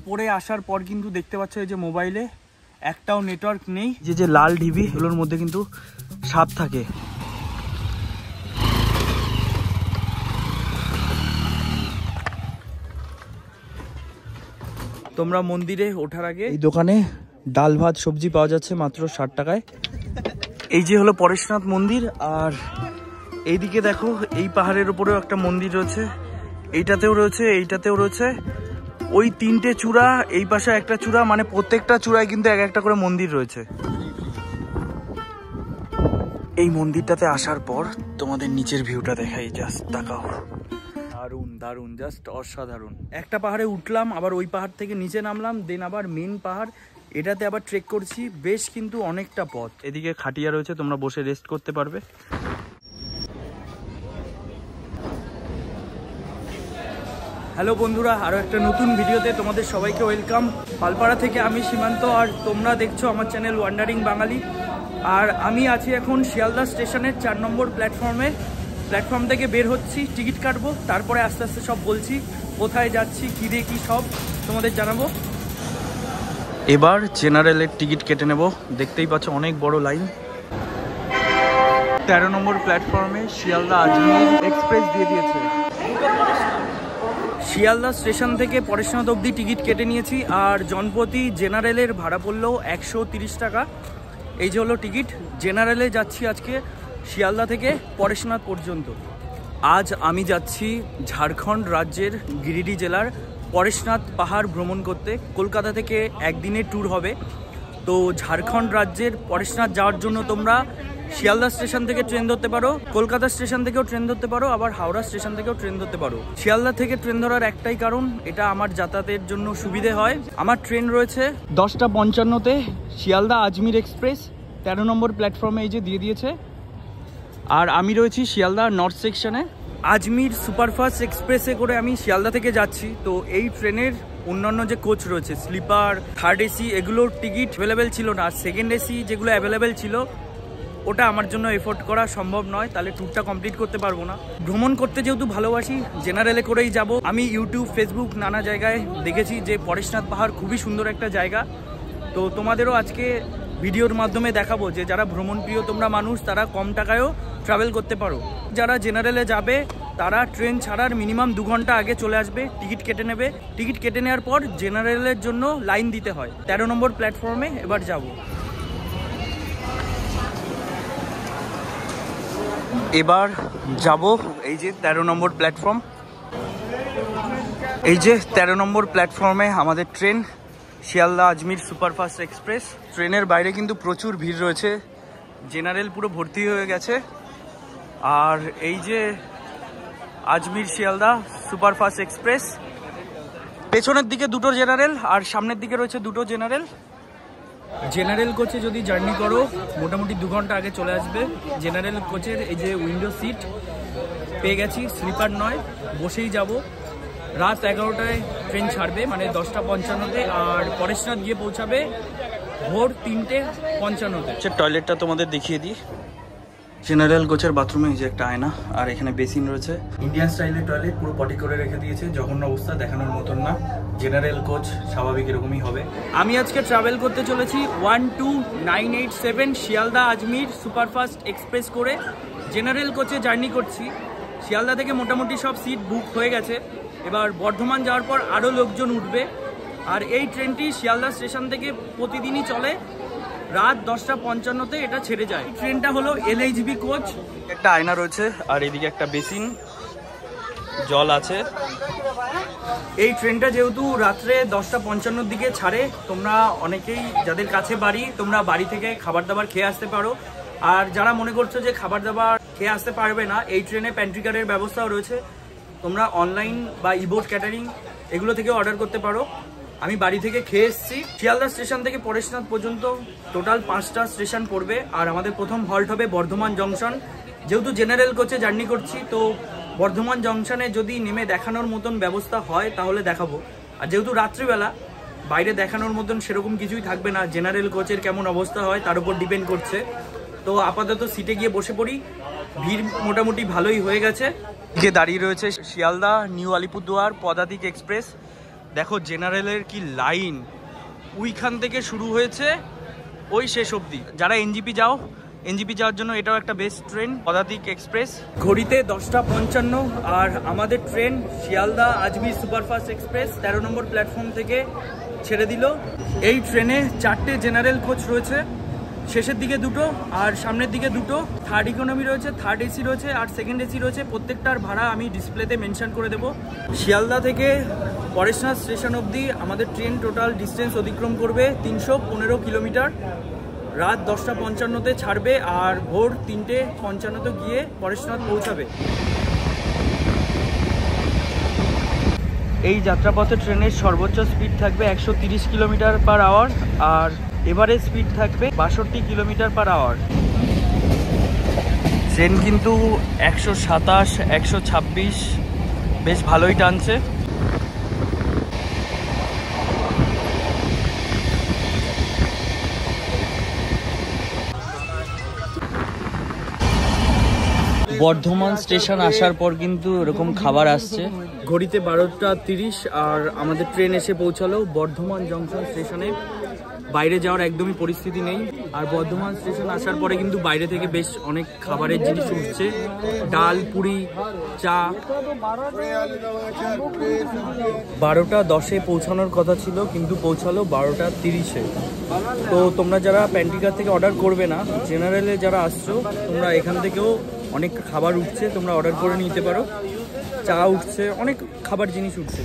পরে আসার পর কিন্তু দেখতে পাচ্ছ এই যে মোবাইলে একটাও নেটওয়ার্ক নেই। যে লাল ঢিবি এগুলোর মধ্যে কিন্তু সাপ থাকে। তোমরা মন্দিরে ওঠার আগে এই দোকানে ডাল ভাত সবজি পাওয়া যাচ্ছে মাত্র 60 টাকায়। এই যে হলো পরেশনাথ মন্দির। আর এইদিকে দেখো এই পাহাড়ের উপরেও একটা মন্দির রয়েছে, এইটাতেও রয়েছে, এইটাতেও রয়েছে। ওই 3টে চূড়া, এই পাশে একটা চূড়া, মানে প্রত্যেকটা চূড়ায় কিন্তু এক একটা করে মন্দির রয়েছে। এই মন্দিরটাতে আসার পর তোমাদের নিচের ভিউটা দেখাই, জাস্ট তাকাও, দারুণ দারুণ, জাস্ট অসাধারণ। একটা পাহাড়ে উঠলাম, আবার ওই পাহাড় থেকে নিচে নামলাম, দেন আবার মেন পাহাড়, এটাতে আবার ট্রেক করছি। বেশ কিন্তু অনেকটা পথ। এদিকে খাটিয়া রয়েছে, তোমরা বসে রেস্ট করতে পারবে। হ্যালো বন্ধুরা, আরও একটা নতুন ভিডিওতে তোমাদের সবাইকে ওয়েলকাম। পালপাড়া থেকে আমি সীমান্ত, আর তোমরা দেখছো আমার চ্যানেল ওয়ান্ডারিং বাঙালি। আর আমি আছি এখন শিয়ালদা স্টেশনের 4 নম্বর প্ল্যাটফর্মে। প্ল্যাটফর্ম থেকে বের হচ্ছি, টিকিট কাটবো, তারপরে আস্তে আস্তে সব বলছি, কোথায় যাচ্ছি, কী দেখি সব তোমাদের জানাবো। এবার জেনারেলের টিকিট কেটে নেব। দেখতেই পাচ্ছ অনেক বড় লাইন। 13 নম্বর প্ল্যাটফর্মে শিয়ালদা আজমির এক্সপ্রেস দিয়ে দিয়েছে। শিয়ালদা স্টেশন থেকে পরেশনাথ অবধি টিকিট কেটে নিয়েছি। আর জনপ্রতি জেনারেলের ভাড়া পড়লো 130 টাকা। এই যে হলো টিকিট। জেনারেলে যাচ্ছি আজকে শিয়ালদা থেকে পরেশনাথ পর্যন্ত। আজ আমি যাচ্ছি ঝাড়খণ্ড রাজ্যের গিরিডি জেলার পরেশনাথ পাহাড় ভ্রমণ করতে। কলকাতা থেকে একদিনের ট্যুর হবে। তো ঝাড়খণ্ড রাজ্যের পরেশনাথ যাওয়ার জন্য তোমরা শিয়ালদা স্টেশন থেকে ট্রেন ধরতে পারো, কলকাতা স্টেশন থেকেও ট্রেন ধরতে পারো, আবার হাওড়া স্টেশন থেকেও ট্রেন ধরতে পারো। শিয়ালদা থেকে ট্রেন ধরার একটাই কারণ, এটা আমার যাতায়াতের জন্য সুবিধে হয়। আমার ট্রেন রয়েছে 10টা 55-তে শিয়ালদা আজমির এক্সপ্রেস 13 নম্বর প্ল্যাটফর্মে, এই যে দিয়ে দিয়েছে। আর আমি রয়েছি শিয়ালদা নর্থ সেকশনে। আজমির সুপারফাস্ট এক্সপ্রেসে করে আমি শিয়ালদা থেকে যাচ্ছি। তো এই ট্রেনের অন্যান্য যে কোচ রয়েছে, স্লিপার, থার্ড এসি, এগুলোর টিকিট অ্যাভেলেবেল ছিল না। সেকেন্ড এসি যেগুলো অ্যাভেলেবেল ছিল ওটা আমার জন্য এফোর্ড করা সম্ভব নয়, তাহলে ট্যুরটা কমপ্লিট করতে পারবো না। ভ্রমণ করতে যেহেতু ভালোবাসি, জেনারেলে করেই যাব। আমি ইউটিউব, ফেসবুক নানা জায়গায় দেখেছি যে পরেশনাথ পাহাড় খুবই সুন্দর একটা জায়গা। তো তোমাদেরও আজকে ভিডিওর মাধ্যমে দেখাবো যে যারা ভ্রমণ প্রিয় তোমরা মানুষ, তারা কম টাকায়ও ট্রাভেল করতে পারো। যারা জেনারেলে যাবে তারা ট্রেন ছাড়ার মিনিমাম 2 ঘন্টা আগে চলে আসবে, টিকিট কেটে নেবে। টিকিট কেটে নেওয়ার পর জেনারেলের জন্য লাইন দিতে হয়। 13 নম্বর প্ল্যাটফর্মে এবার যাব। এবার যাব এই যে 13 নম্বর প্ল্যাটফর্ম। এই যে 13 নম্বর প্ল্যাটফর্মে আমাদের train Sealdah Ajmer superfast express. ট্রেনের বাইরে কিন্তু প্রচুর ভিড় রয়েছে, জেনারেল পুরো ভর্তি হয়ে গেছে। আর এই যে আজমির শিয়ালদা সুপারফাস্ট এক্সপ্রেস, পেছনের দিকে 2টো জেনারেল আর সামনের দিকে রয়েছে 2টো জেনারেল। জেনারেল কোচে যদি জার্নি করো মোটামুটি 2 ঘন্টা আগে চলে আসবে। জেনারেল কোচের এই যে উইন্ডো সিট পেয়ে গেছি, স্লিপার নয়, বসেই যাব। রাত 11টায় ট্রেন ছাড়বে, মানে 10টা 55-তে। আর পরেশনাথ গিয়ে পৌঁছাবে ভোর 3টে 55-তে। টয়লেটটা তোমাদের দেখিয়ে দিই। জেনারেল কোচের বাথরুমে এই যে একটা আয়না, আর এখানে বেসিন রয়েছে। ইন্ডিয়ান স্টাইলের টয়লেট, পুরো পটি করে রেখে দিয়েছে। জঘন্য অবস্থা, দেখানোর মতন না। জেনারেল কোচ স্বাভাবিক এরকমই হবে। আমি আজকে ট্রাভেল করতে চলেছি 12987 শিয়ালদা আজমির সুপারফাস্ট এক্সপ্রেস করে। জেনারেল কোচে জার্নি করছি। শিয়ালদা থেকে মোটামুটি সব সিট বুক হয়ে গেছে। এবার বর্ধমান যাওয়ার পর আরও লোকজন উঠবে। আর এই ট্রেনটি শিয়ালদা স্টেশন থেকে প্রতিদিনই চলে। রাত 10টা 55-তে এটা ছেড়ে যায়। ট্রেনটা হলো LHB কোচ। একটা আয়না রয়েছে, আর এদিকে একটা বেসিন, জল আছে। এই ট্রেনটা যেহেতু রাত্রে 10টা 55-র দিকে ছাড়ে, তোমরা অনেকেই যাদের কাছে বাড়ি, তোমরা বাড়ি থেকে খাবার দাবার খেয়ে আসতে পারো। আর যারা মনে করছো যে খাবার দাবার খেয়ে আসতে পারবে না, এই ট্রেনে প্যান্ট্রি কার্ডের ব্যবস্থাও রয়েছে। তোমরা অনলাইন বা ইবোট ক্যাটারিং এগুলো থেকে অর্ডার করতে পারো। আমি বাড়ি থেকে খেয়ে এসেছি। শিয়ালদা স্টেশন থেকে পরেশনাথ পর্যন্ত টোটাল 5টা স্টেশন পড়বে। আর আমাদের প্রথম হল্ট হবে বর্ধমান জংশন। যেহেতু জেনারেল কোচে জার্নি করছি, তো বর্ধমান জংশনে যদি নেমে দেখানোর মতন ব্যবস্থা হয় তাহলে দেখাবো। আর যেহেতু রাত্রিবেলা, বাইরে দেখানোর মতন সেরকম কিছুই থাকবে না। জেনারেল কোচের কেমন অবস্থা হয় তার উপর ডিপেন্ড করছে। তো আপাতত সিটে গিয়ে বসে পড়ি। ভিড় মোটামুটি ভালোই হয়ে গেছে। গিয়ে দাঁড়িয়ে রয়েছে শিয়ালদা নিউ আলিপুরদুয়ার পদাতিক এক্সপ্রেস। দেখো জেনারেলের কি লাইন, ওইখান থেকে শুরু হয়েছে ওই শেষ অবধি। যারা এনজিপি যাওয়ার জন্য এটাও একটা বেস্ট ট্রেন পদাতিক এক্সপ্রেস। ঘড়িতে 10:55 আর আমাদের train Sealdah Ajmer superfast express 13 নম্বর প্ল্যাটফর্ম থেকে ছেড়ে দিল। এই ট্রেনে 4টে জেনারেল কোচ রয়েছে, শেষের দিকে 2টো আর সামনের দিকে 2টো। থার্ড ইকোনমি রয়েছে, থার্ড এসি রয়েছে আর সেকেন্ড এসি রয়েছে। প্রত্যেকটার ভাড়া আমি ডিসপ্লেতে মেনশন করে দেবো। শিয়ালদা থেকে পরেশনাথ স্টেশন অবধি আমাদের ট্রেন টোটাল ডিস্টেন্স অতিক্রম করবে 315 কিলোমিটার। রাত 10:55 ছাড়বে আর ভোর 3:55 গিয়ে পরেশনাথ পৌঁছাবে। এই যাত্রাপথে ট্রেনের সর্বোচ্চ স্পিড থাকবে 130 কিলোমিটার পার আওয়ার আর এভারেজ স্পিড থাকবে 62 কিলোমিটার পার আওয়ার। ট্রেন কিন্তু 127, 126 বেশ ভালোই টানছে। বর্ধমান স্টেশন আসার পর কিন্তু এরকম খাবার আসছে। ঘড়িতে 12:30 আর আমাদের ট্রেন এসে পৌঁছালো বর্ধমান জংশন স্টেশনে। বাইরে যাওয়ার একদমই পরিস্থিতি নেই। আর বর্ধমান স্টেশন আসার পরে কিন্তু বাইরে থেকে বেশ অনেক খাবারের জিনিস উঠছে, ডাল, পুরি, চা। 12:10 পৌঁছানোর কথা ছিল কিন্তু পৌঁছালো 12:30। তো তোমরা যারা প্যান্টিকার থেকে অর্ডার করবে না, জেনারেলে যারা আসছো, তোমরা এখান থেকেও অনেক খাবার উঠছে, তোমরা অর্ডার করে নিতে পারো। চা উঠছে, অনেক খাবার জিনিস উঠছে।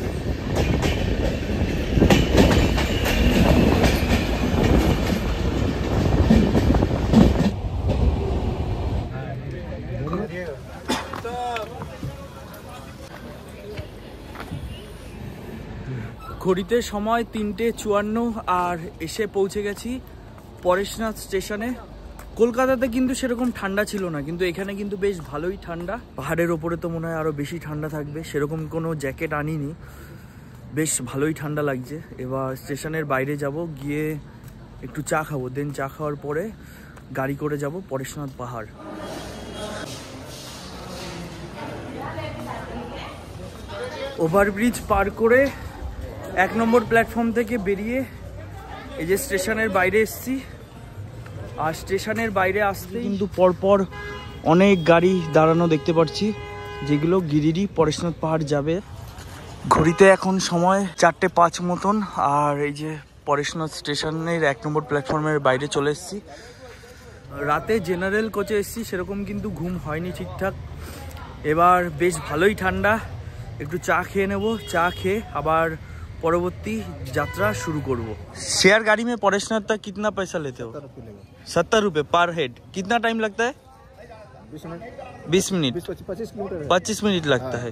ঘড়িতে সময় 3:54 আর এসে পৌঁছে গেছি পরেশনাথ স্টেশনে। কলকাতাতে কিন্তু সেরকম ঠান্ডা ছিল না, কিন্তু এখানে কিন্তু বেশ ভালোই ঠান্ডা। পাহাড়ের ওপরে তো মনে হয় আরও বেশি ঠান্ডা থাকবে। সেরকম কোনো জ্যাকেট আনিনি, বেশ ভালোই ঠান্ডা লাগছে। এবার স্টেশনের বাইরে যাব, গিয়ে একটু চা খাবো, দেন চা খাওয়ার পরে গাড়ি করে যাব পরেশনাথ পাহাড়। ওভারব্রিজ পার করে 1 নম্বর প্ল্যাটফর্ম থেকে বেরিয়ে এই যে স্টেশনের বাইরে এসছি। আর স্টেশনের বাইরে আসতে কিন্তু পরপর অনেক গাড়ি দাঁড়ানো দেখতে পাচ্ছি, যেগুলো গিরিডি পরেশনাথ পাহাড় যাবে। ঘড়িতে এখন সময় 4:05 মতন আর এই যে পরেশনাথ স্টেশনের 1 নম্বর প্ল্যাটফর্মের বাইরে চলে এসেছি। রাতে জেনারেল কোচে এসেছি, সেরকম কিন্তু ঘুম হয়নি ঠিকঠাক। এবার বেশ ভালোই ঠান্ডা, একটু চা খেয়ে নেব। চা খেয়ে আবার परवर्ती यात्रा शुरू करबो। शेयर गाड़ी में परेशनाथ तक कितना पैसा लेते हो? 70 रुपये पर हेड। कितना टाइम लगता है? 20 मिनट 25 मिनट लगता है।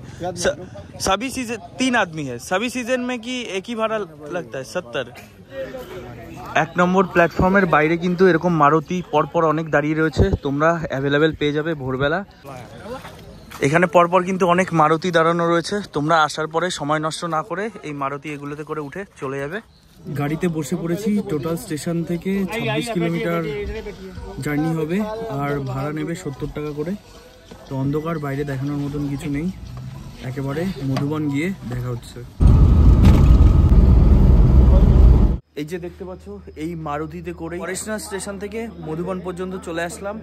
सभी सीजन 3 आदमी है, सभी सीजन में कि एक ही भाड़ा लगता है 70। 1 নম্বর প্ল্যাটফর্মের বাইরে কিন্তু এরকম মারুতি পরপর অনেক দাঁড়িয়ে রয়েছে, তোমরা অ্যাভেলেবেল পেয়ে যাবে ভোরবেলা। এখানে পরপর কিন্তু অনেক মারুতি দাঁড়ানো রয়েছে, তোমরা আসার পরে সময় নষ্ট না করে এই মারুতি এগুলোতে করে উঠে চলে যাবে। গাড়িতে বসে পড়েছি। টোটাল স্টেশন থেকে 26 কিলোমিটার জার্নি হবে আর ভাড়া নেবে 70 টাকা করে। তো অন্ধকার, বাইরে দেখানোর মতন কিছু নেই, একেবারে মধুবন গিয়ে দেখা হচ্ছে। এই যে দেখতে পাচ্ছ, এই মারুতিতে করে পরেশনাথ স্টেশন থেকে মধুবন পর্যন্ত চলে আসলাম।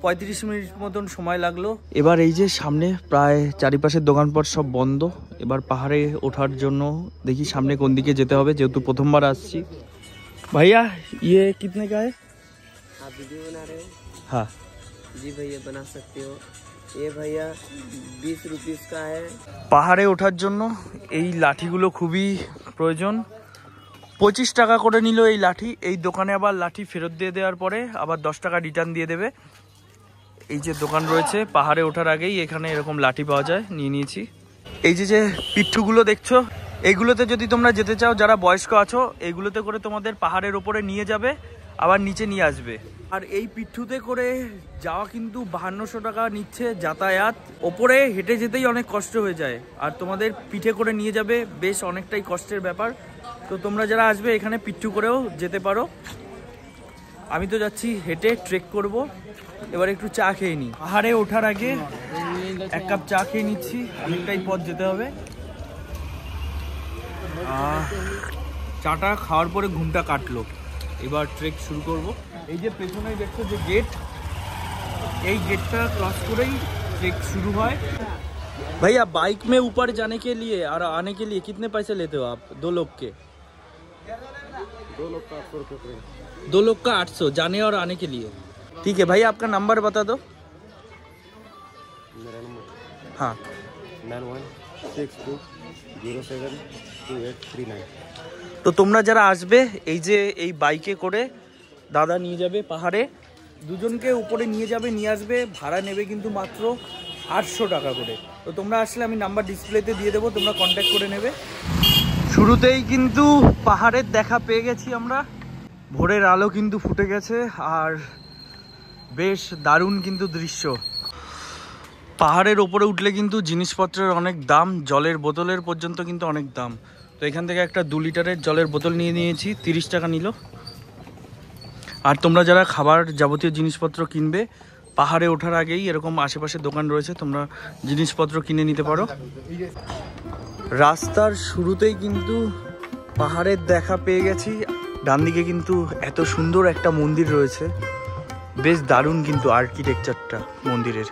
35 মিনিট মতন সময় লাগলো। এবার এই যে সামনে প্রায় চারিপাশের দোকানপাট সব বন্ধ। এবার পাহাড়ে ওঠার জন্য দেখি সামনে কোন দিকে যেতে হবে, যেহেতু প্রথমবার আসছি। ভাইয়া ये कितने का है? आप वीडियो बना रहे हो? हाँ जी भैया बना सकते हो। ये भैया 20 रुपीस का है। পাহাড়ে ওঠার জন্য এই লাঠিগুলো খুবই প্রয়োজন। 25 টাকা করে নিল এই লাঠি। এই দোকানে আবার লাঠি ফেরত দিয়ে দেওয়ার পরে আবার 10 টাকা রিটার্ন দিয়ে দেবে। এই যে দোকান রয়েছে পাহাড়ে ওঠার আগেই, এখানে এরকম লাঠি পাওয়া যায়, নিয়ে নিয়েছি। এই যে যে পিঠুগুলো দেখছো, এইগুলোতে যদি তোমরা যেতে চাও, যারা বয়স্ক আছো, এইগুলোতে করে তোমাদের পাহাড়ের ওপরে নিয়ে যাবে, আবার নিচে নিয়ে আসবে। আর এই পিঠুতে করে যাওয়া কিন্তু 5200 টাকা নিচ্ছে যাতায়াত। ওপরে হেঁটে যেতেই অনেক কষ্ট হয়ে যায়, আর তোমাদের পিঠে করে নিয়ে যাবে, বেশ অনেকটাই কষ্টের ব্যাপার। তো তোমরা যারা আসবে এখানে পিঠু করেও যেতে পারো। আমি তো যাচ্ছি হেঁটে, ট্রেক করব। এবার একটু চা খেয়ে নিই। পাহাড়ে ওঠার আগে এক কাপ চা খেয়ে নিচ্ছি, অনেকটাই পথ যেতে হবে। চাটা খাওয়ার পরে ঘুমটা কাটলো, এবার ট্রেক শুরু করব। এই যে পেছনে দেখছো যে गेट, এই गेटটা क्रॉस করেই ट्रेक शुरू হয়। भैया बाइक में ऊपर जाने के लिए और आने के लिए कितने पैसे लेते हो आप? 2 लोग के? 2 लोग का 800 रुपये। 2 लोग का 800 जाने और आने के लिए। ठीक है भाई, आपका नंबर बता दो। मेरा नंबर हाँ 9162072839। তো তোমরা যারা আসবে, এই যে এই বাইকে করে দাদা নিয়ে যাবে পাহাড়ে, দুজনকে উপরে নিয়ে যাবে, নিয়ে আসবে, ভাড়া নেবে কিন্তু মাত্র 800 টাকা করে। তো তোমরা আসলে আমি নাম্বার ডিসপ্লেতে দিয়ে দেবো, তোমরা কন্ট্যাক্ট করে নেবে। শুরুতেই কিন্তু পাহাড়ের দেখা পেয়ে গেছি আমরা, ভোরের আলো কিন্তু ফুটে গেছে আর বেশ দারুণ কিন্তু দৃশ্য। পাহাড়ের ওপরে উঠলে কিন্তু জিনিসপত্রের অনেক দাম, জলের বোতলের পর্যন্ত কিন্তু অনেক দাম। তো এখান থেকে একটা 2 লিটারের জলের বোতল নিয়ে নিয়েছি, 30 টাকা নিল। আর তোমরা যারা খাবার যাবতীয় জিনিসপত্র কিনবে, পাহাড়ে ওঠার আগেই এরকম আশেপাশে দোকান রয়েছে, তোমরা জিনিসপত্র কিনে নিতে পারো। রাস্তার শুরুতেই কিন্তু পাহাড়ের দেখা পেয়ে গেছি। ডান দিকে কিন্তু এত সুন্দর একটা মন্দির রয়েছে, বেশ দারুণ কিন্তু আর্কিটেকচারটা মন্দিরের।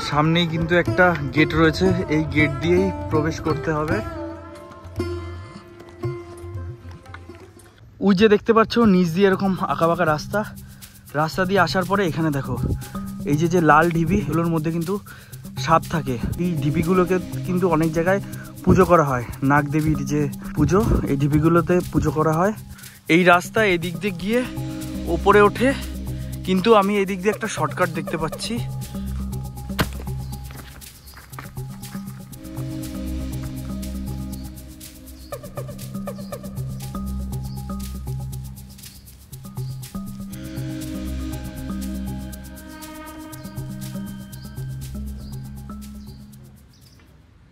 সামনেই কিন্তু একটা গেট রয়েছে, এই গেট দিয়েই প্রবেশ করতে হবে। ওই যে দেখতে পাচ্ছ নিচ দিয়ে এরকম আঁকাবাঁকা রাস্তা, রাস্তা দিয়ে আসার পরে এখানে দেখো এই যে লাল ঢিবি, এগুলোর মধ্যে কিন্তু সাপ থাকে। এই ঢিবিগুলোকে কিন্তু অনেক জায়গায় পুজো করা হয়, নাগদেবীর যে পুজো, এই ঢিবিগুলোতে পুজো করা হয়। এই রাস্তা এদিক দিয়ে গিয়ে ওপরে ওঠে, কিন্তু আমি এদিক দিয়ে একটা শর্টকাট দেখতে পাচ্ছি।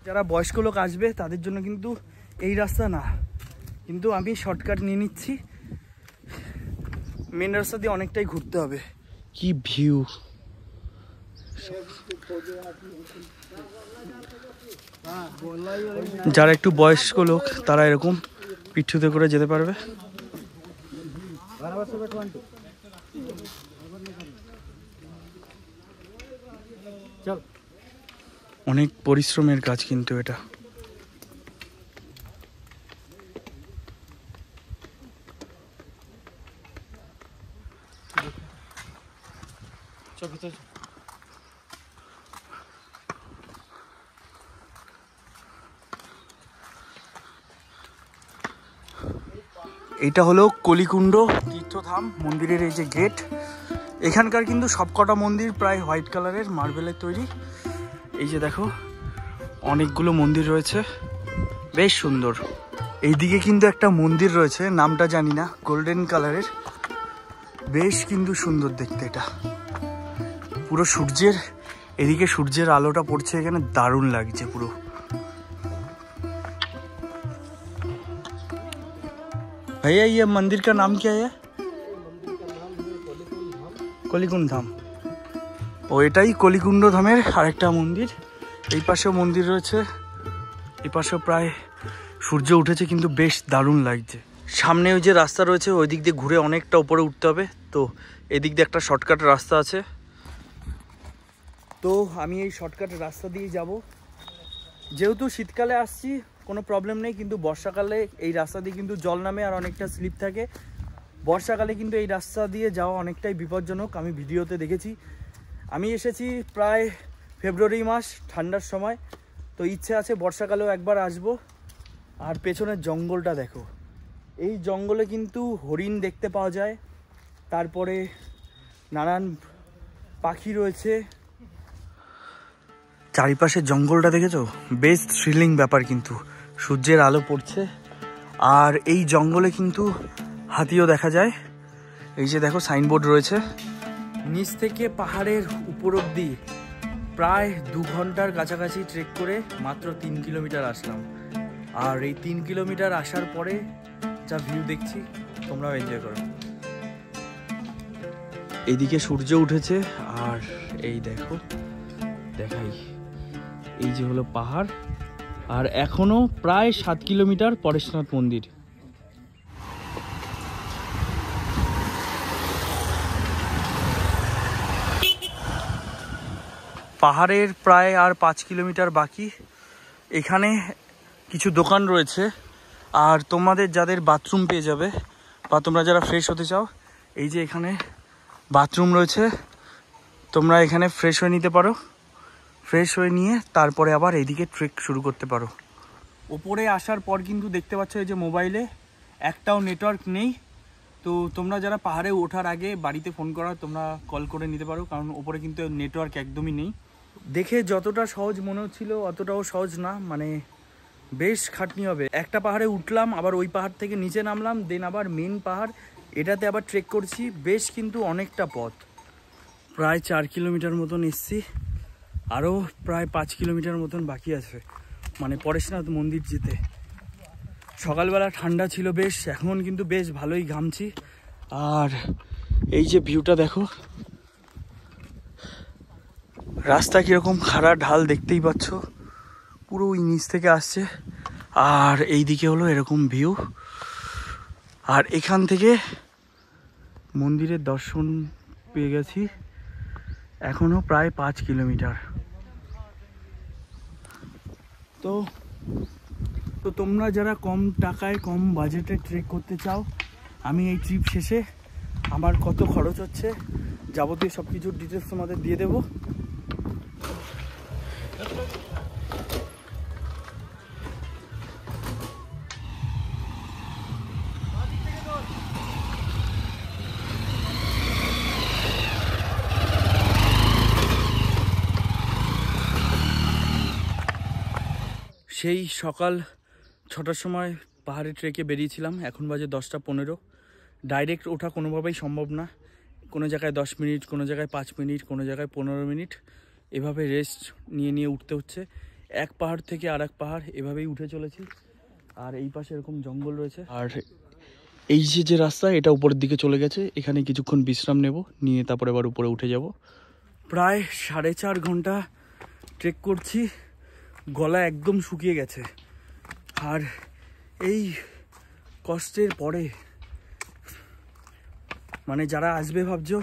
যারা বয়স্ক লোক আসবে তাদের জন্য কিন্তু এই রাস্তা না, কিন্তু আমি শর্টকাট নিয়ে নিচ্ছি। মেন রাস্তা দিয়ে অনেকটাই ঘুরতে হবে। কি ভিউ! যারা একটু বয়স্ক লোক তারা এরকম পিঠুতে করে যেতে পারবে। অনেক পরিশ্রমের কাজ কিন্তু এটা। এটা হলো কলিকুণ্ড তীর্থধাম মন্দিরের এই যে গেট। এখানকার কিন্তু সবকটা মন্দির প্রায় হোয়াইট কালারের মার্বেলের তৈরি। এই যে দেখো অনেকগুলো মন্দির রয়েছে, বেশ সুন্দর। এইদিকে কিন্তু একটা মন্দির রয়েছে, নামটা জানি না, গোল্ডেন কালারের, বেশ কিন্তু সুন্দর দেখতে। এটা পুরো সূর্যের, এদিকে সূর্যের আলোটা পড়ছে এখানে, দারুণ লাগছে পুরো। भैया ये मंदिर का नाम क्या है? কলিকুণ্ড ধাম। ও এটাই কলিকুণ্ড ধামের আরেকটা মন্দির। এই পাশেও মন্দির রয়েছে, এই পাশেও প্রায় সূর্য উঠেছে, কিন্তু বেশ দারুণ লাগছে। সামনে ওই যে রাস্তা রয়েছে, ওই দিক দিয়ে ঘুরে অনেকটা উপরে উঠতে হবে। তো এদিক দিয়ে একটা শর্টকাট রাস্তা আছে, তো আমি এই শর্টকাট রাস্তা দিয়ে যাব। যেহেতু শীতকালে আসছি কোনো প্রবলেম নেই, কিন্তু বর্ষাকালে এই রাস্তা দিয়ে কিন্তু জল নামে আর অনেকটা স্লিপ থাকে। বর্ষাকালে কিন্তু এই রাস্তা দিয়ে যাওয়া অনেকটাই বিপজ্জনক, আমি ভিডিওতে দেখেছি। আমি এসেছি প্রায় ফেব্রুয়ারি মাস, ঠান্ডার সময়, তো ইচ্ছে আছে বর্ষাকালেও একবার আসব। আর পেছনের জঙ্গলটা দেখো, এই জঙ্গলে কিন্তু হরিণ দেখতে পাওয়া যায়, তারপরে নানান পাখি রয়েছে। চারিপাশে জঙ্গলটা দেখেছো, বেশ থ্রিলিং ব্যাপার। কিন্তু সূর্যের আলো পড়ছে, আর এই জঙ্গলে কিন্তু হাতিও দেখা যায়। এই যে দেখো সাইনবোর্ড রয়েছে। নিচ থেকে পাহাড়ের উপর অব্দি প্রায় 2 ঘন্টার কাছাকাছি ট্রেক করে মাত্র 3 কিলোমিটার আসলাম। আর এই 3 কিলোমিটার আসার পরে যা ভিউ দেখছি, তোমরাও এনজয় করো। এইদিকে সূর্য উঠেছে আর এই দেখো দেখাই, এই যে হলো পাহাড়, আর এখনো প্রায় 7 কিলোমিটার পরেশনাথ মন্দির। পাহাড়ের প্রায় আর 5 কিলোমিটার বাকি। এখানে কিছু দোকান রয়েছে, আর তোমাদের যাদের বাথরুম পেয়ে যাবে বা তোমরা যারা ফ্রেশ হতে চাও, এই যে এখানে বাথরুম রয়েছে, তোমরা এখানে ফ্রেশ হয়ে নিতে পারো। ফ্রেশ হয়ে নিয়ে তারপরে আবার এইদিকে ট্রেক শুরু করতে পারো। ওপরে আসার পর কিন্তু দেখতে পাচ্ছ এই যে মোবাইলে একটাও নেটওয়ার্ক নেই। তো তোমরা যারা পাহাড়ে ওঠার আগে বাড়িতে ফোন করা, তোমরা কল করে নিতে পারো, কারণ ওপরে কিন্তু নেটওয়ার্ক একদমই নেই। দেখে যতটা সহজ মনে হচ্ছিল অতটাও সহজ না, মানে বেশ খাটনি হবে। একটা পাহাড়ে উঠলাম, আবার ওই পাহাড় থেকে নিচে নামলাম, দেন আবার মেন পাহাড়, এটাতে আবার ট্রেক করছি। বেশ কিন্তু অনেকটা পথ, প্রায় 4 কিলোমিটার মতন এসছি, আরও প্রায় 5 কিলোমিটার মতন বাকি আছে মানে পরেশনাথ মন্দির যেতে। সকালবেলা ঠান্ডা ছিল বেশ, এখন কিন্তু বেশ ভালোই ঘামছি। আর এই যে ভিউটা দেখো, রাস্তা কিরকম খাড়া ঢাল দেখতেই পাচ্ছ, পুরো ওই নিচ থেকে আসছে। আর এই দিকে হলো এরকম ভিউ, আর এখান থেকে মন্দিরের দর্শন পেয়ে গেছি। এখনো প্রায় 5 কিলোমিটার। তো তোমরা যারা কম টাকায় কম বাজেটে ট্রেক করতে চাও, আমি এই ট্রিপ শেষে আমার কত খরচ হচ্ছে যাবতীয় সব কিছুর ডিটেলস তোমাদের দিয়ে দেবো। সেই সকাল 6টার সময় পাহাড়ে ট্রেকে বেরিয়েছিলাম, এখন বাজে 10টা 15। ডাইরেক্ট ওঠা কোনোভাবেই সম্ভব না, কোনো জায়গায় 10 মিনিট, কোনো জায়গায় 5 মিনিট, কোনো জায়গায় 15 মিনিট, এভাবে রেস্ট নিয়ে নিয়ে উঠতে হচ্ছে। এক পাহাড় থেকে আর এক পাহাড় এভাবেই উঠে চলেছি। আর এই পাশে এরকম জঙ্গল রয়েছে, আর এই যে রাস্তা এটা উপরের দিকে চলে গেছে। এখানে কিছুক্ষণ বিশ্রাম নেব, নিয়ে তারপরে আবার উপরে উঠে যাব। প্রায় 4.5 ঘন্টা ট্রেক করছি, গলা একদম শুকিয়ে গেছে। আর এই কষ্টের পরে মানে যারা আসবে ভাবছো,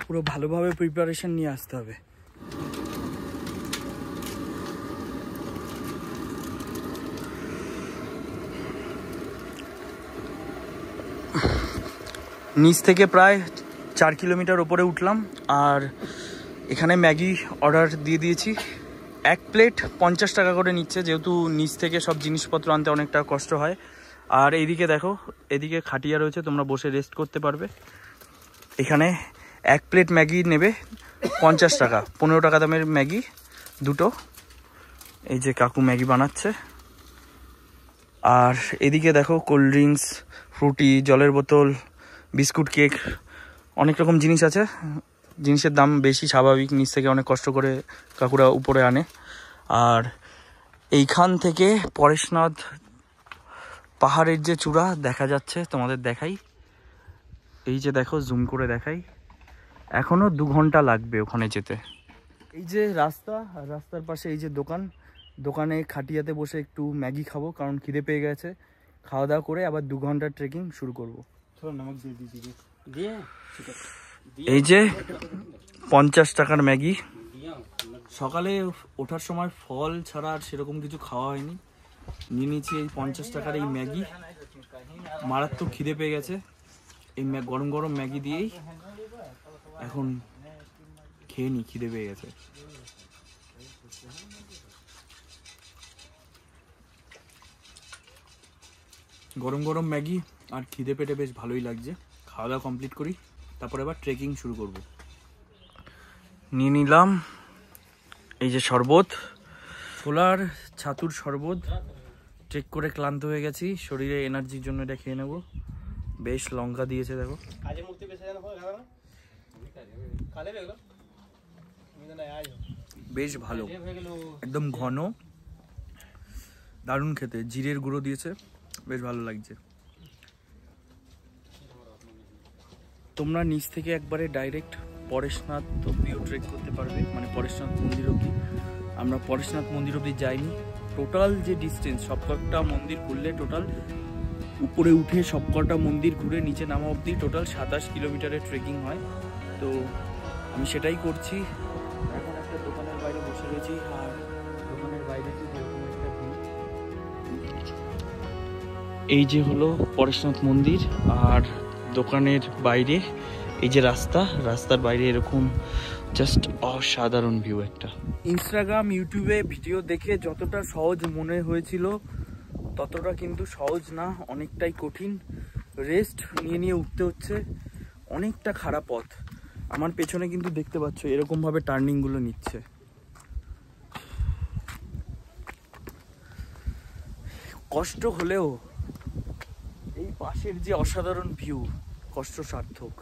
পুরো ভালোভাবে প্রিপারেশন নিয়ে আসতে হবে। নিচ থেকে প্রায় 4 কিলোমিটার ওপরে উঠলাম, আর এখানে ম্যাগি অর্ডার দিয়ে দিয়েছি। 1 প্লেট 50 টাকা করে নিচ্ছে, যেহেতু নিচ থেকে সব জিনিসপত্র আনতে অনেকটা কষ্ট হয়। আর এইদিকে দেখো, এদিকে খাটিয়া রয়েছে, তোমরা বসে রেস্ট করতে পারবে। এখানে 1 প্লেট ম্যাগি নেবে 50 টাকা, 15 টাকা দামের ম্যাগি দুটো। এই যে কাকু ম্যাগি বানাচ্ছে। আর এদিকে দেখো কোল্ড ড্রিঙ্কস, ফ্রুটি, জলের বোতল, বিস্কুট, কেক, অনেক রকম জিনিস আছে। জিনিসের দাম বেশি, স্বাভাবিক, নিচ থেকে অনেক কষ্ট করে কাকুরা উপরে আনে। আর এইখান থেকে পরেশনাথ পাহাড়ের যে চূড়া দেখা যাচ্ছে, তোমাদের দেখাই। এই যে দেখো, জুম করে দেখাই, এখনো 2 ঘন্টা লাগবে ওখানে যেতে। এই যে রাস্তা, আর রাস্তার পাশে এই যে দোকানে খাটিয়াতে বসে একটু ম্যাগি খাবো, কারণ খিদে পেয়ে গেছে। খাওয়া দাওয়া করে আবার 2 ঘন্টার ট্রেকিং শুরু করবো। এই যে 50 টাকার ম্যাগি। সকালে ওঠার সময় ফল ছাড়া আর সেরকম কিছু খাওয়া হয়নি, নিয়ে নিয়েছি এই 50 টাকার এই ম্যাগি। মারাত্মক খিদে পেয়ে গেছে, এই গরম গরম ম্যাগি দিয়েই এখন খেয়ে নি, খিদে পেয়ে গেছে। গরম গরম ম্যাগি আর খিদে পেটে বেশ ভালোই লাগছে। খাওয়া দাওয়া কমপ্লিট করি, তারপরে আবার ট্রেকিং শুরু করব। নিয়ে নিলাম এই যে শরবত, ছোলার ছাতুর শরবত। ট্রেক করে ক্লান্ত হয়ে গেছি, শরীরে এনার্জির জন্য এটা খেয়ে নেবো। বেশ লঙ্কা দিয়েছে দেখো, বেশ ভালো, একদম ঘন, দারুণ খেতে। জিরের গুঁড়ো দিয়েছে, বেশ ভালো লাগছে। তোমরা নিচ থেকে একবারে ডাইরেক্ট পরেশনাথ অব্দিও ট্রেক করতে পারবে, মানে পরেশনাথ মন্দির অব্দি। আমরা পরেশনাথ মন্দির অব্দি যাইনি। টোটাল যে ডিস্টেন্স, সবকটা মন্দির ঘুরলে টোটাল উপরে উঠে সবকটা মন্দির ঘুরে নিচে নামা অব্দি টোটাল 27 কিলোমিটারের ট্রেকিং হয়। তো আমি সেটাই করছি। এখন একটা দোকানের বাইরে বসে রয়েছি, আর দোকানের বাইরে এই যে হলো পরেশনাথ মন্দির, আর দোকানের বাইরে এই যে রাস্তার বাইরে এরকম জাস্ট অসাধারণ ভিউ একটা। ইনস্টাগ্রাম ইউটিউবে ভিডিও দেখে যতটা সহজ মনে হয়েছিল ততটা কিন্তু সহজ না, অনেকটাই কঠিন। রেস্ট নিয়ে নিয়ে উঠতে হচ্ছে, অনেকটা খারাপ পথ। আমার পেছনে কিন্তু দেখতে পাচ্ছ এরকমভাবে টার্নিংগুলো নিচ্ছে। কষ্ট হলেও এই পাশের যে অসাধারণ ভিউ, কষ্ট সার্থক।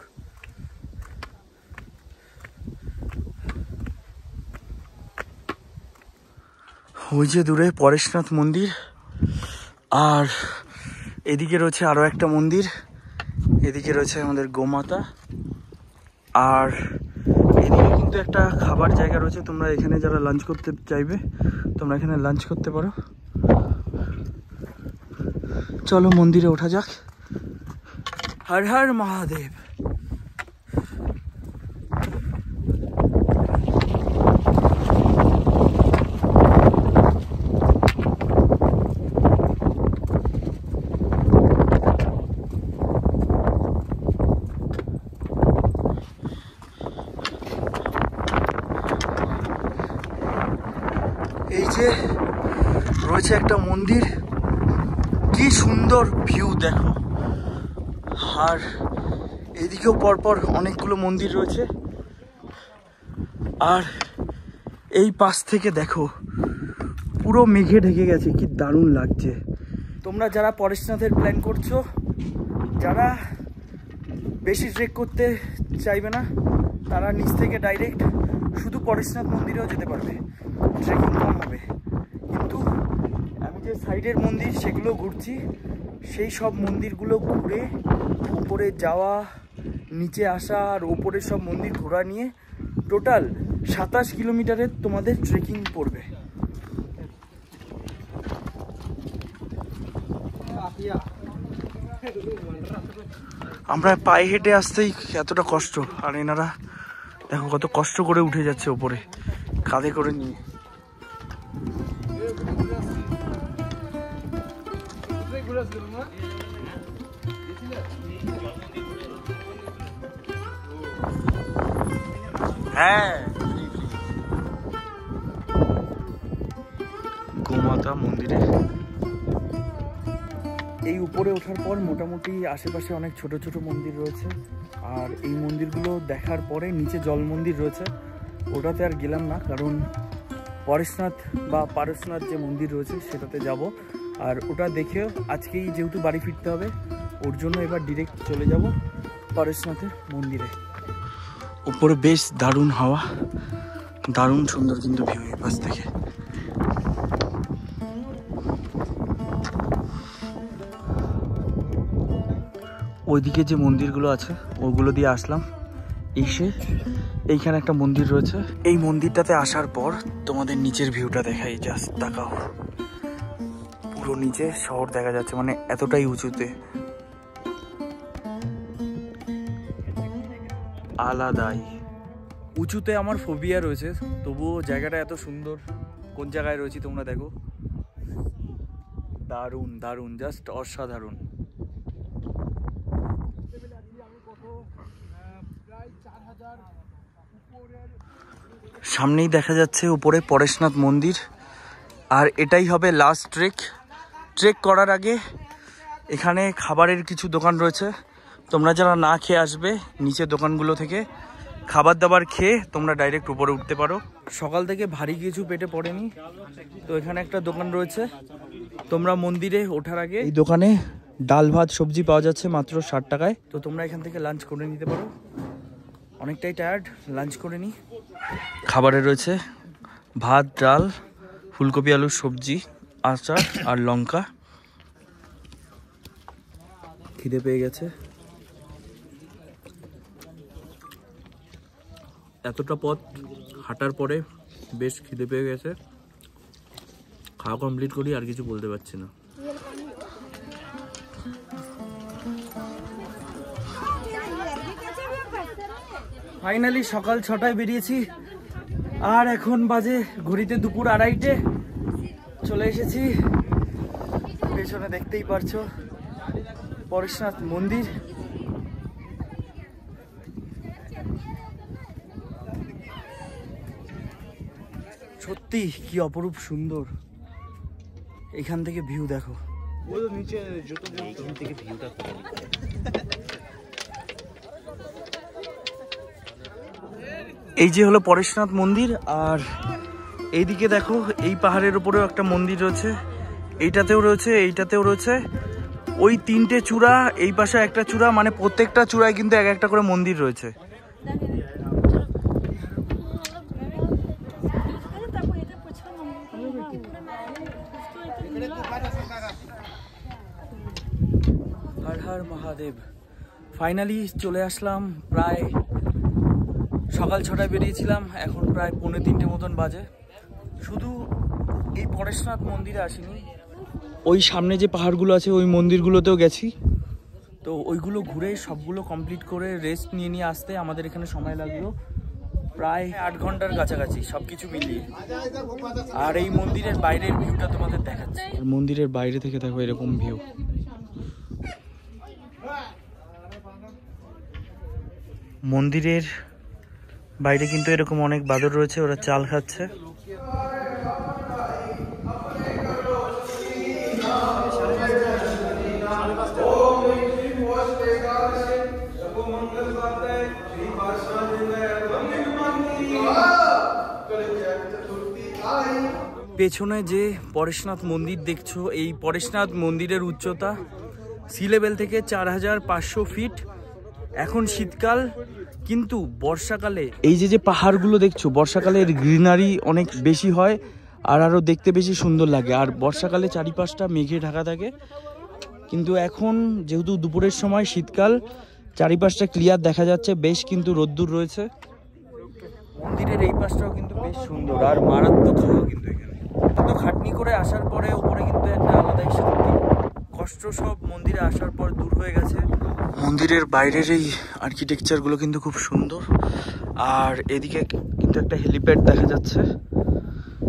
ওই যে দূরে পরেশনাথ মন্দির, আর এদিকে রয়েছে আরো একটা মন্দির, এদিকে রয়েছে আমাদের গোমাতা, আর এদিকে কিন্তু একটা খাবার জায়গা রয়েছে। তোমরা এখানে যারা লাঞ্চ করতে চাইবে তোমরা এখানে লাঞ্চ করতে পারো। চলো মন্দিরে ওঠা যাক। হর হর মহাদেব। এই যে রয়েছে একটা মন্দির, কি সুন্দর ভিউ দেখো। আর এদিকেও পরপর অনেকগুলো মন্দির রয়েছে, আর এই পাশ থেকে দেখো পুরো মেঘে ঢেকে গেছে, কি দারুণ লাগছে। তোমরা যারা পরেশনাথের প্ল্যান করছো, যারা বেশি ট্রেক করতে চাইবে না, তারা নিচ থেকে ডাইরেক্ট শুধু পরেশনাথ মন্দিরেও যেতে পারবে, ট্রেকিং কম হবে। কিন্তু আমি যে সাইডের মন্দির সেগুলো ঘুরছি, সেই সব মন্দিরগুলো ঘুরে উপরে যাওয়া, নিচে আসা, আর উপরের সব মন্দির ঘোরা নিয়ে টোটাল 27 কিলোমিটারের তোমাদের ট্রেকিং পড়বে। আমরা পায়ে হেঁটে আসতেই এতটা কষ্ট, আর এনারা দেখো কত কষ্ট করে উঠে যাচ্ছে উপরে কাঁধে করে নিয়ে। হ্যাঁ, গোমাতা মন্দিরে এই উপরে ওঠার পর মোটামুটি আশেপাশে অনেক ছোট ছোট মন্দির রয়েছে, আর এই মন্দিরগুলো দেখার পরে নিচে জল মন্দির রয়েছে, ওটাতে আর গেলাম না, কারণ পরেশনাথ বা পারশনাথ যে মন্দির রয়েছে সেটাতে যাব। আর ওটা দেখেও আজকেই যেহেতু বাড়ি ফিরতে হবে, ওর জন্য এবার ডিরেক্ট চলে যাব পরেশনাথের মন্দিরে। উপরে বেশ দারুণ হাওয়া, দারুণ সুন্দর কিন্তু ভিউ এই পাশ থেকে। ওইদিকে যে মন্দিরগুলো আছে ওগুলো দিয়ে আসলাম, এসে এইখানে একটা মন্দির রয়েছে। এই মন্দিরটাতে আসার পর তোমাদের নিচের ভিউটা দেখাই, জাস্ট তাকাও, পুরো নিচে শহর দেখা যাচ্ছে, মানে এতটাই উঁচুতে, আলাদাই উঁচুতে। আমার ফোবিয়া রয়েছে, তবুও জায়গাটা এত সুন্দর। কোন জায়গায় রয়েছি তোমরা দেখো, দারুণ দারুণ, জাস্ট অসাধারণ। সামনেই দেখা যাচ্ছে উপরে পরেশনাথ মন্দির, আর এটাই হবে লাস্ট ট্রেক। ট্রেক করার আগে এখানে খাবারের কিছু দোকান রয়েছে, তোমরা যারা না খেয়ে আসবে নিচে দোকানগুলো থেকে খাবার দাবার খেয়ে তোমরা ডাইরেক্ট উপরে উঠতে পারো। সকাল থেকে ভারী কিছু পেটে পড়েনি, তো এখানে একটা দোকান রয়েছে। তোমরা মন্দিরে ওঠার আগে এই দোকানে ডাল ভাত সবজি পাওয়া যাচ্ছে মাত্র 60 টাকায়, তো তোমরা এখান থেকে লাঞ্চ করে নিতে পারো। অনেকটাই টায়ার্ড, লাঞ্চ করে নিই। খাবারে রয়েছে ভাত, ডাল, ফুলকপি আলুর সবজি, আচার আর লঙ্কা। খিদে পেয়ে গেছে, এতটা পথ হাঁটার পরে বেশ খিদে পেয়ে গেছে, খাওয়া কমপ্লিট করি, আর কিছু বলতে পারছি না। ফাইনালি সকাল 6টায় বেরিয়েছি, আর এখন বাজে ঘড়িতে দুপুর 2:30। চলে এসেছি, পেছনে দেখতেই পারছো পরেশনাথ মন্দির। সত্যি কি অপরূপ সুন্দর, এখান থেকে ভিউ দেখো। এই যে হলো পরেশনাথ মন্দির, আর এইদিকে দেখো এই পাহাড়ের উপরেও একটা মন্দির রয়েছে, এইটাতেও রয়েছে, এইটাতেও রয়েছে। ওই 3টে চূড়া, এই পাশে একটা চূড়া, মানে প্রত্যেকটা চূড়ায় কিন্তু এক একটা করে মন্দির রয়েছে। হর হর মহাদেব। ফাইনালি চলে আসলাম, প্রায় সকাল 6টায় বেরিয়েছিলাম, এখন প্রায় 2:45 মতন বাজে। শুধু এই পরেশনাথ মন্দিরে আসিনি, ওই সামনে যে পাহাড়গুলো আছে ওই মন্দিরগুলোতেও গেছি। তো ওইগুলো ঘুরে সবগুলো কমপ্লিট করে রেস্ট নিয়ে আসতে আমাদের এখানে সময় লাগলো প্রায় 8 ঘন্টার কাছাকাছি সব কিছু মিলিয়ে। আর এই মন্দিরের বাইরের ভিউটা তোমাদের দেখাচ্ছি। মন্দিরের বাইরে থেকে দেখো এরকম ভিউ। মন্দিরের বাইরে কিন্তু এরকম অনেক বাদর রয়েছে, ওরা চাল খাচ্ছে। পেছনে যে পরেশনাথ মন্দির দেখছো, এই পরেশনাথ মন্দিরের উচ্চতা সি লেভেল থেকে 4500 ফিট। এখন শীতকাল, কিন্তু বর্ষাকালে এই যে পাহাড়গুলো দেখছো, বর্ষাকালে গ্রিনারি অনেক বেশি হয় আর আরও দেখতে বেশি সুন্দর লাগে। আর বর্ষাকালে চারিপাশটা মেঘে ঢাকা থাকে, কিন্তু এখন যেহেতু দুপুরের সময়, শীতকাল, চারিপাশটা ক্লিয়ার দেখা যাচ্ছে, বেশ কিন্তু রোদ্দুর রয়েছে। মন্দিরের এই পাশটাও কিন্তু বেশ সুন্দর আর মারাত্মক হাওয়া কিন্তু এখানে। তো খাটনি করে আসার পরে উপরে কিন্তু একটা আলাদাই শান্তি, কষ্ট সব মন্দিরে আসার পর দূর হয়ে গেছে। মন্দিরের বাইরের এই আর্কিটেকচারগুলো কিন্তু খুব সুন্দর। আর এদিকে কিন্তু একটা হেলিপ্যাড দেখা যাচ্ছে,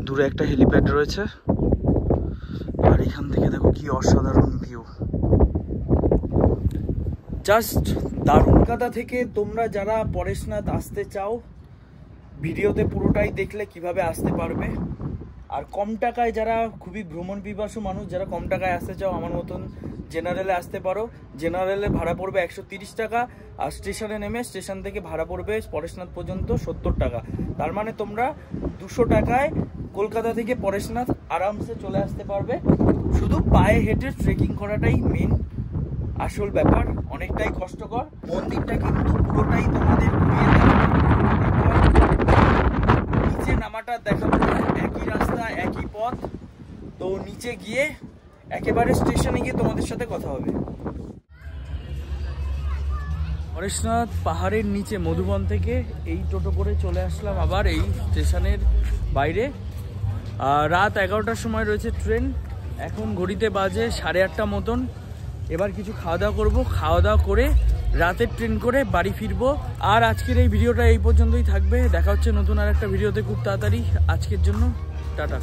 দূরে একটা হেলিপ্যাড রয়েছে। আর এখান থেকে দেখো কি অসাধারণ ভিউ, জাস্ট দারুণ। কাদা থেকে তোমরা যারা পরেশনাথ আসতে চাও, ভিডিওতে পুরোটাই দেখলে কিভাবে আসতে পারবে। আর কম টাকায় যারা খুবই ভ্রমণ পিপাসু মানুষ, যারা কম টাকায় আসতে চাও, আমার মতন জেনারেলে আসতে পারো। জেনারেলে ভাড়া পড়বে 130 টাকা, আর স্টেশনে নেমে স্টেশন থেকে ভাড়া পড়বে পরেশনাথ পর্যন্ত 70 টাকা। তার মানে তোমরা 200 টাকায় কলকাতা থেকে পরেশনাথ আরামসে চলে আসতে পারবে। শুধু পায়ে হেঁটে ট্রেকিং করাটাই মেন আসল ব্যাপার, অনেকটাই কষ্টকর। মন্দিরটা কিন্তু পুরোটাই তোমাদের ঘুরিয়ে নিচে নামাটা দেখাবো, একই রাস্তা একই পথ। তো নিচে গিয়ে একেবারে স্টেশনে গিয়ে তোমাদের সাথে কথা হবে। পরেশনাথ পাহাড়ের নিচে মধুবন থেকে এই টোটো করে চলে আসলাম আবার এই স্টেশনের বাইরে। রাত 11টার সময় রয়েছে ট্রেন, এখন ঘড়িতে বাজে 8:30 মতন। এবার কিছু খাওয়া দাওয়া করবো, খাওয়া দাওয়া করে রাতের ট্রেন করে বাড়ি ফিরবো। আর আজকের এই ভিডিওটা এই পর্যন্তই থাকবে, দেখা হচ্ছে নতুন আর একটা ভিডিওতে খুব তাড়াতাড়ি। আজকের জন্য টাটা।